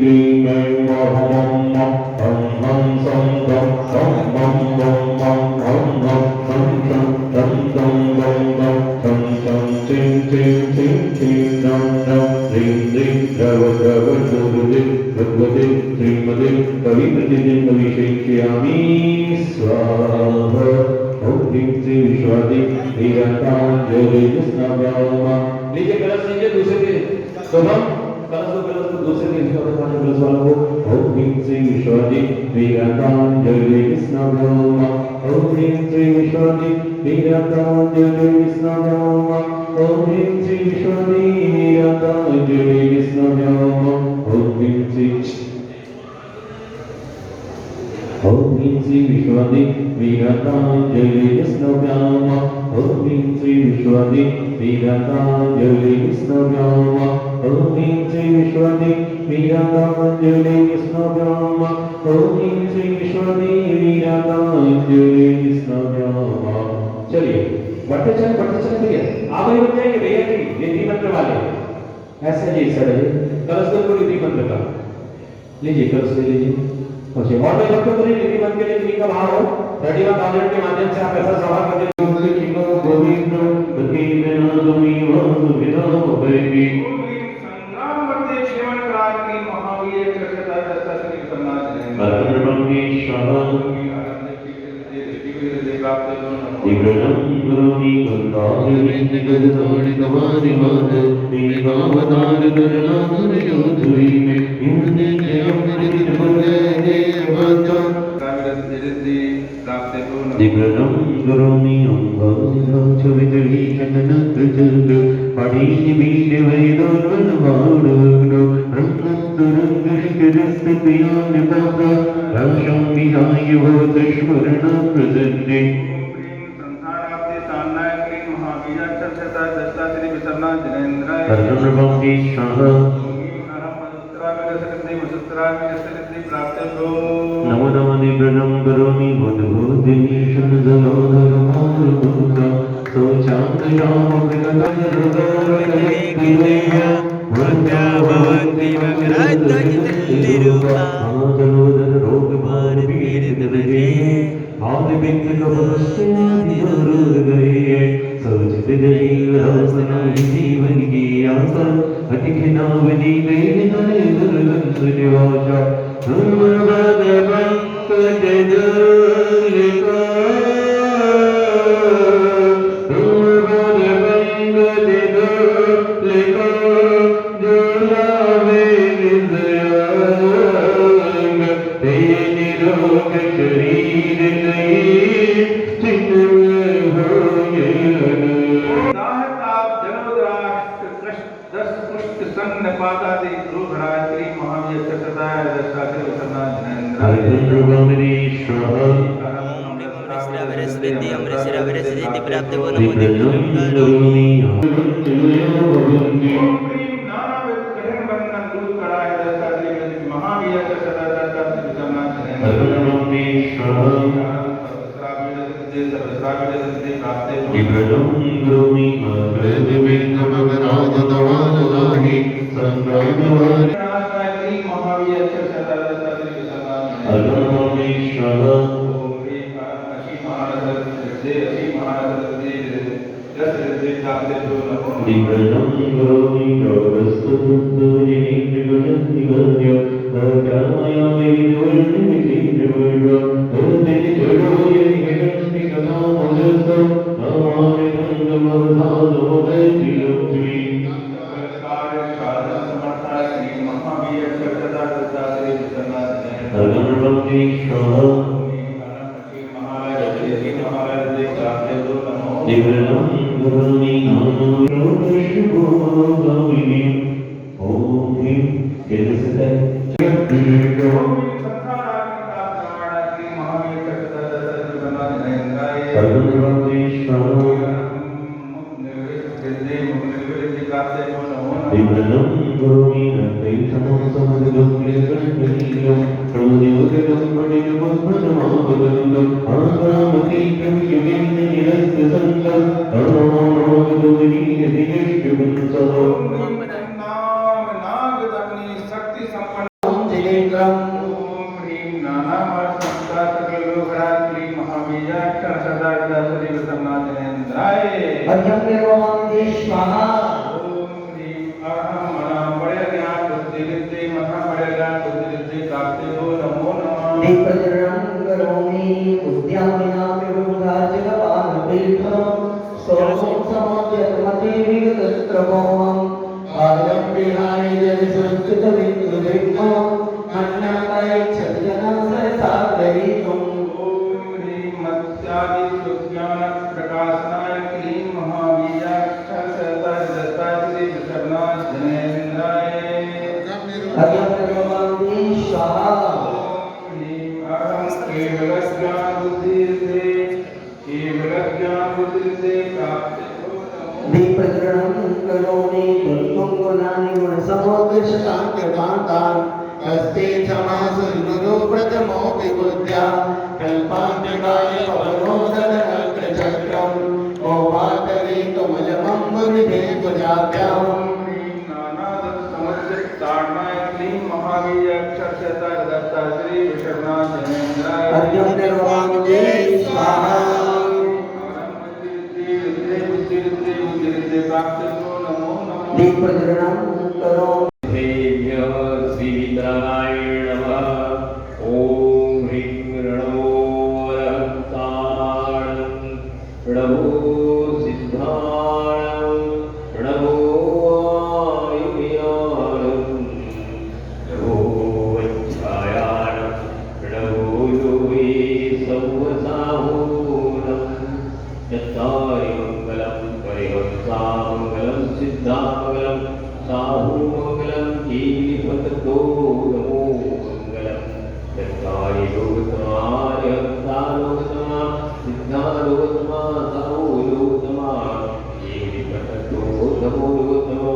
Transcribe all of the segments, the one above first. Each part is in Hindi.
क्लीं ऐं मं हं हं सं तं मं हं हं शं तं वं तं चिं चिं नं ह्रीं ह्रीं द्रवद्रवद्रवदे भगवते श्रीमते कविप्रतिदिन अभिषेक्ष्यामि स्वाहा। ओम ह्रीं श्री विश्वादि वीरतांजलि स्नावामा। लीजिए कलश लीजिए दूसरे दिन शुभम कलश को दूसरे दिन कलश वालों को ओम ह्रीं श्री विश्वादि वीरतांजलि स्नावामा। ओम ह्रीं श्री विश्वादि वीरतांजलि स्नावामा। ओम ह्रीं श्री विश्वादि वीरतांजलि स्नावामा। ओम ह्रीं श्री विश्वादि वीरतांजलि स्नावामा। ओम ह्रीं श्री विश्वादि वीरतांजलि स्नावामा। ओम ह्रीं श्री विश्वादि वीरतांजलि स्नावामा। ओम ह्रीं श्री विश्वादि वीरतांजलि स्नावामा। चलिए बढ़ते चले भैया आप ही बन जाएंगे भैया जी रिद्धि मंत्र वाले ऐसे जी सर कलश को रिद्धि मंत्र का लीजिए कलश ले लीजिए और मैं सबको पूरी रिद्धि मंत्र के लिए जिन्हीं का भाव हो 31,000 के माध्यम से आप ऐसा सवाल करते दिग्रजं करोमि अंगं चवितरि चन्दनकृतग पठिनि बीजवैदोन्वनवाडगो रङ्गस्तुरङ्गशिखरस्तप्रियानिपात रक्षं विहाय भवतस्मरणप्रसन्ने नमो नमः दिव्यं करोमि बुद्धबुद्धि शब्दगोधरमारुता सोचान्तयामकृतजरदोरकलेक्तिलेय वृद्धा भवन्ति वक्रद्वयितल्लिरूपा रोगमारपीडितवजे आदिपिण्डकपस्यादिरोगये सौचितजयीवरासना जीवन की आशा अतिखिनावनी दुर्गंधुनिवासा प्रभोवं आयं विहाय जल संस्कृत बिंदु बिंबो अन्नाय छजना सहसाग्रहीतुं ओम ह्रीं मत्स्यादि सुज्ञान प्रकाशनाय क्लीं महावीर्याक्षरताय दत्ताय श्री विशरणाय जनेन्द्राय अयं सर्वमांदि स्वाहा ओम ह्रीं अहं केवलज्ञान बुद्धिर्दे प्राप्त दीपग्रहं करोमि तुल्यं गुणानि गुणसमोदशतान्त्यकान्तान् हस्ते समासुर्गुरो प्रथमो विबुद्ध्या कल्पान्त्यकाय पवनोदरग्रचक्रम् ओवातरे कमलमम्बुनिधे भुजाभ्याम् श्री विशरणाय जनेन्द्राय अर्घ्यं निर्वाङ्गे स्वाहा दीपग्रहं करोमि देव्य श्रीवितराय नमः। ओम ह्रीं रणोरहंताणं रणभो सिद्धाणं रणभो वायुयाणं रणभो वज्रायाणं रणभो योगे संवसाहूनं चत्वारि मङ्गलं परिहंसामङ्गलं सिद्धामङ्गलं साहूमङ्गलं कीर्ततो नमो मङ्गलं चत्वारि लोकतमाय हंसालोकतमा सिद्धालोकतमा साहूलोकतमा कीर्ततो नमो लोकतमो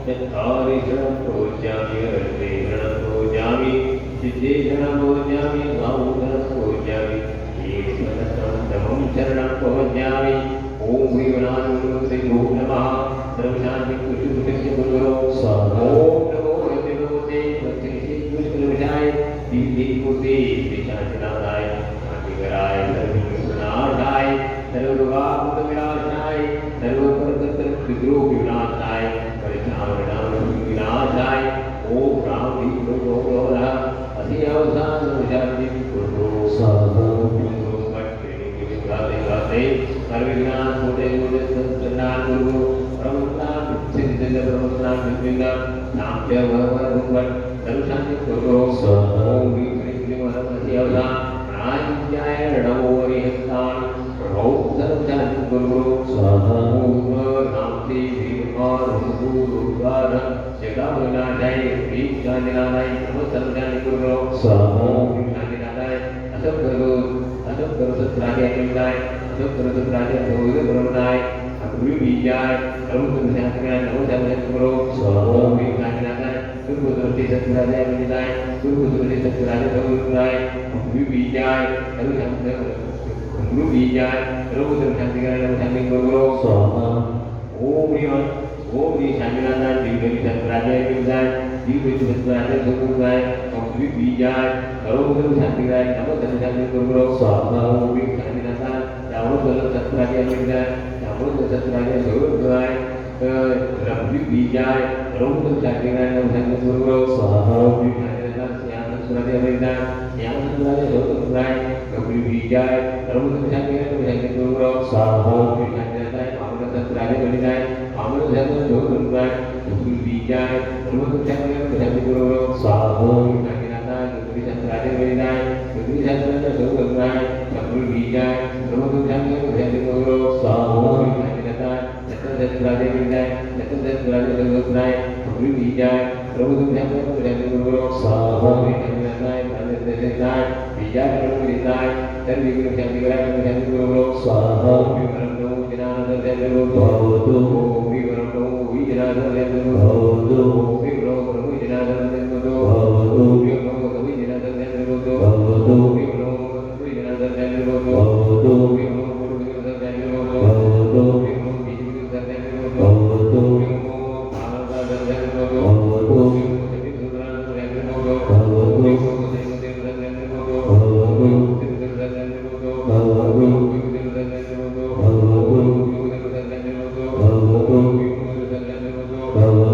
चत्वारि शरणप्रोज्यामि हस्ते शरणप्रोज्यामि सिद्धे शरणप्रोज्यामि साहूशरणप्रोज्यामि कीर्तनं शरणं प्रोज्यामि ओम ह्रीं नमः सर्वशांति कुशुभस्य गुरुरो स्वाहा ओम नमो भगवते भक्तिसे कुशलविषाय दीर्घिकोते शांतिनाथाय शांतिकराय सर्वविघ्ननाशाय सर्वरोगामुक्तविनाशाय सर्वपरतत्विद्रोहविनाशाय परित्राणविनाशाय ओम राम भीमोः अति अवसान सर्वशांति गुरुरो स्वाहा गाते सर्वविघ्नान् मोटे संतनान् गुरु परमनाम सिद्ध परमनाम विद्या नाम च भगवान सर्वशांति गुरु ओम ह्रीं क्लीं महामति अवधा प्राणायाय नमो हरिहंतान् ओम सर्वशांति गुरु स्वाहा ओम नाम श्री भीमकार गुरुकार जगन्नाथाय ह्रीं शांतिनाथाय नमो सर्वशांति गुरु स्वाहा ओम शांतिनाथाय असब गुरु सत्राय अमिताय असब गुरु सत्राय गुरु ब्रह्मनाय गुरु बीजाय सर्वगुरु शांतिनाय नमो सर्वशांति गुरु ओम ह्रीं शांतिनाथाय गुरु सत्राय अमिताय गुरु सत्राय गुरुनाय गुरु बीजाय सर्वशांति गुरु बीजाय सर्वगुरु शांतिनाय नमो शांति गुरु स्वाहा ओम ह्रीं शांतिनाथाय दिव्य सत्राय अमिताय दिव्य सत्राय गुरुनाय गुरु बीजाय सर्वगुरु शांतिनाय नमो सर्वशांति गुरु स्वाहा ओम ह्रीं शांतिनाथाय सर्वगुरु सत्राय अमिताय सत्राय गुरुनाय रवि बीजाय सर्वगुरु शांतिनाय नमो शांति गुरु स्वाहा ओम ह्रीं शांतिनाथाय श्याम सत्राय अमिताय श्याम सत्राय गुरुनाय रवि बीजाय सर्वगुरु शांतिनाय नमो शांति गुरु स्वाहा ओम ह्रीं शांतिनाथाय अमृत सत्राय अमिताय अमृत सत्राय गुरुनाय रवि बीजाय सर्वगुरु शांतिनाय नमो शांति गुरु स्वाहा ओम ह्रीं शांतिनाथाय रवि सत्राय अमिताय रवि सत्राय गुरुनाय रवि बीजाय सर्वगुरु शांतिनाय नमो शांति गुरु स्वाहा ओम ह्रीं शांतिनाथाय सत्राय अमिताय सत्राय गुरुनाय रवि बीजाय सर्वगुरु शांतिनाय नमो शांति गुरु स्वाहा ओम ह्रीं शांतिनाथाय सत्राय बीजाय गुरुनाय सर्वगुरु शांतिनाय नमो शांति गुरु स्वाहा ओम ह्रीं परमो ज्ञानदाय गुरु भवतु ओम ह्रीं परमो विज्ञानदाय गुरु भवतु ओम ह्रीं परमो विज्ञानदाय गुरु भवतु ओम ह्रीं परमो विज्ञानदाय गुरु भवतु ओम ह्रीं परमो विज्ञानदाय गुरु भवतु ओम ह्रीं परमो विज्ञानदाय गुरु भवतु ओम ह्रीं परमो विज्ञानदाय गुरु भवतु ओम ह्रीं परमो आनंदाय गुरु भवतु ओम ह्रीं परमो विज्ञानदाय गुरु भवतु ओम ह्रीं परमो विज्ञानदाय गुरु भवतु ओम भवतु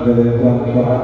जलेश्वर स्वाहा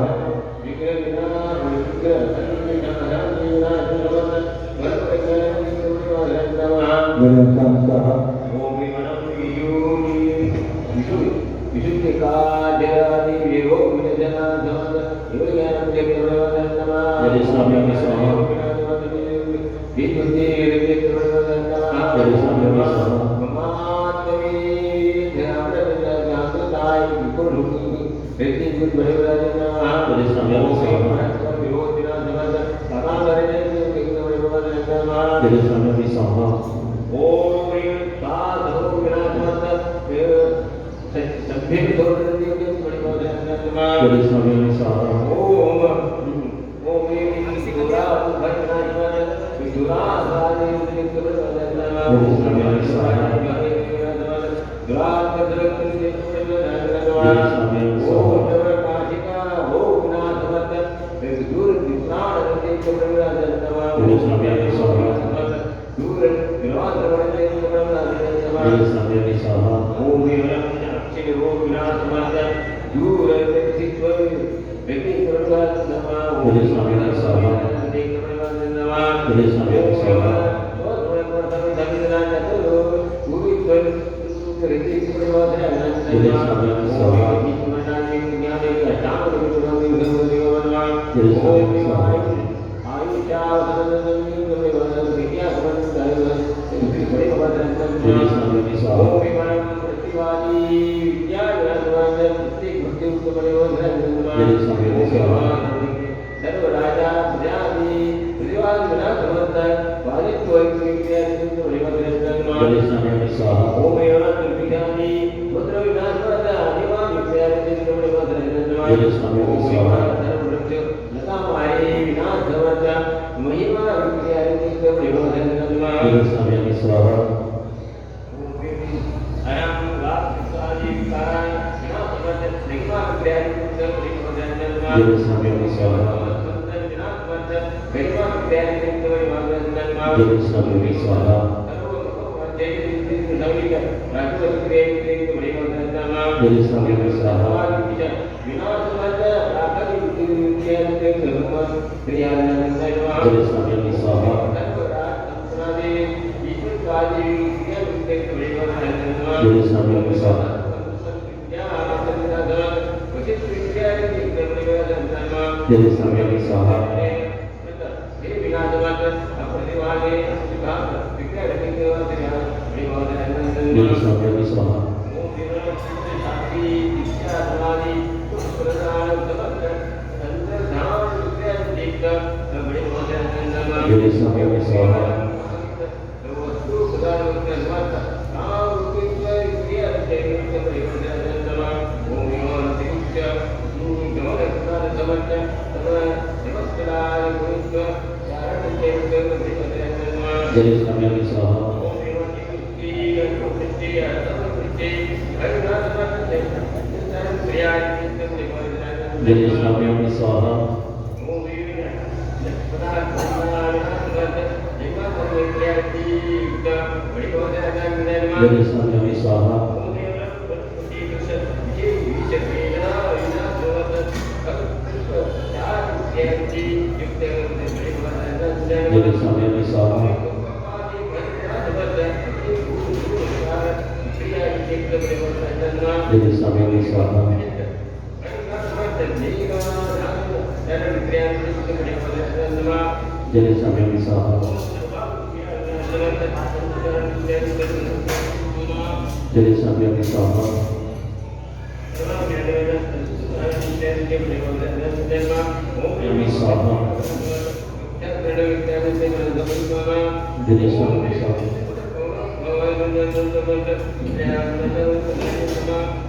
जलेश्वर स्वाहा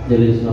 जलेश्वर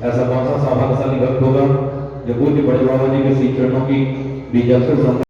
ऐसा कौन सा सौभाग्यशाली भक्त होगा जो पूज्य बड़े बाबा जी के श्री चरणों की बीजाक्षर